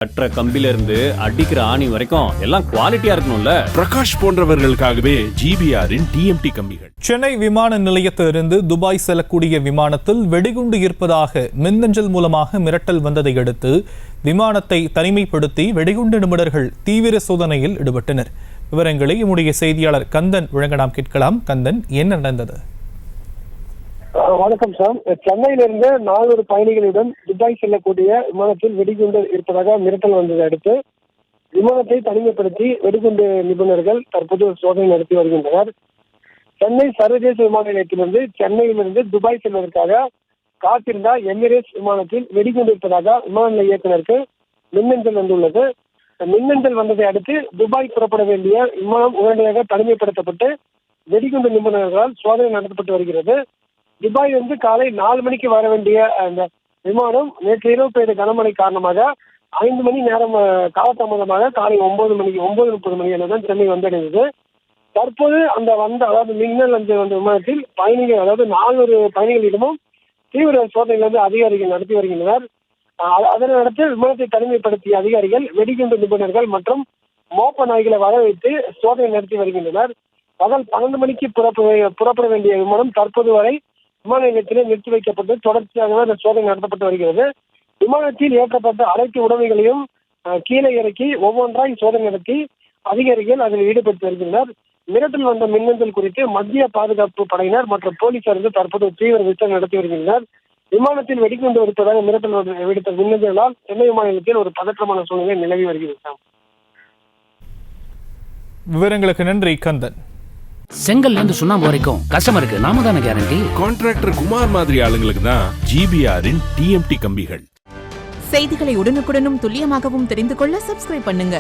கட்டுற கம்பில இருந்து அடிக்கிற ஆணி வரைக்கும் எல்லாம் குவாலிட்டியா இருக்கணும்ல. பிரகாஷ் போன்றவர்களுக்காகவே ஜிபிஆரின் டிஎம்டி கம்பிகள். சென்னை விமான நிலையத்திலிருந்து துபாய் செல்லக்கூடிய விமானத்தில் வெடிகுண்டு இருப்பதாக மின்னஞ்சல் மூலமாக மிரட்டல் வந்ததை அடுத்து விமானத்தை தனிமைப்படுத்தி வெடிகுண்டு நிபுணர்கள் தீவிர சோதனையில் ஈடுபட்டனர். விவரங்களை நம்முடைய செய்தியாளர் கந்தன் வழங்க நாம் கேட்கலாம். கந்தன், என்ன நடந்தது? வணக்கம் சார். சென்னையிலிருந்து 400 பயணிகளுடன் துபாய் செல்லக்கூடிய விமானத்தில் வெடிகுண்டு இருப்பதாக மிரட்டல் வந்ததை அடுத்து விமானத்தை தனிமைப்படுத்தி வெடிகுண்டு நிபுணர்கள் தற்போது சோதனை நடத்தி வருகின்றனர். சென்னை சர்வதேச விமான நிலையத்திலிருந்து சென்னையிலிருந்து துபாய் செல்வதற்காக காத்திருந்த எமிரேட்ஸ் விமானத்தில் வெடிகுண்டு இருப்பதாக விமான நிலைய இயக்குநருக்கு மின்னஞ்சல் வந்துள்ளது. மின்னஞ்சல் வந்ததை அடுத்து துபாய் புறப்பட வேண்டிய விமானம் உடனடியாக தனிமைப்படுத்தப்பட்டு வெடிகுண்டு நிபுணர்களால் சோதனை நடத்தப்பட்டு வருகிறது. துபாயிலிருந்து காலை 4 மணிக்கு வர வேண்டிய அந்த விமானம் நேற்று இரவு பெய்த கனமழை காரணமாக 5 மணி நேரம் காலதாமதமாக காலை 9:30 மணி தான் சென்னை வந்தடைந்தது. தற்போது அதாவது மின்னல் வந்த விமானத்தில் பயணிகள், அதாவது 400 பயணிகளிடமும் தீவிர சோதனைகள் அதிகாரிகள் நடத்தி வருகின்றனர். அதனை அடுத்து விமானத்தை தனிமைப்படுத்திய அதிகாரிகள் வெடிகுண்டு நிபுணர்கள் மற்றும் மோப்ப நாய்களை வர வைத்து சோதனை நடத்தி வருகின்றனர். பகல் 12 மணிக்கு புறப்பட வேண்டிய விமானம் தற்போது வரை விமான நிலையத்திலே நிறுத்தி வைக்கப்பட்டு தொடர்ச்சியாக இந்த சோதனை நடத்தப்பட்டு வருகிறது. விமானத்தில் ஏற்றப்பட்ட அனைத்து உடைமைகளையும் கீழே இறக்கி ஒவ்வொன்றாய் சோதனை நடத்தி அதிகாரிகள் அதில் ஈடுபட்டு வருகின்றனர். மிரட்டல் வந்த மின்னஞ்சல் குறித்து மத்திய பாதுகாப்பு படையினர் மற்றும் போலீசார் தற்போது தீவிர விசாரணை நடத்தி வருகின்றனர். விமானத்தில் வெடிகுண்டு இருப்பதாக மிரட்டல் விடுத்த மின்னஞ்சலால் சென்னை விமான நிலையத்தில் ஒரு பதற்றமான சூழ்நிலை நிலவி வருகிறது. விவரங்களுக்கு நன்றி கந்தன். செங்கல்ல இருந்து சுண்ணாம்பு வரைக்கும் கஸ்டமருக்கு நாம தானே கேரண்டி. கான்ட்ராக்டர் குமார் மாதிரி ஆளுங்களுக்கு தான் ஜிபிஆரின் டிஎம்டி கம்பிகள். செய்திகளை உடனுக்குடனும் துல்லியமாகவும் தெரிந்து கொள்ள சப்ஸ்கிரைப் பண்ணுங்க.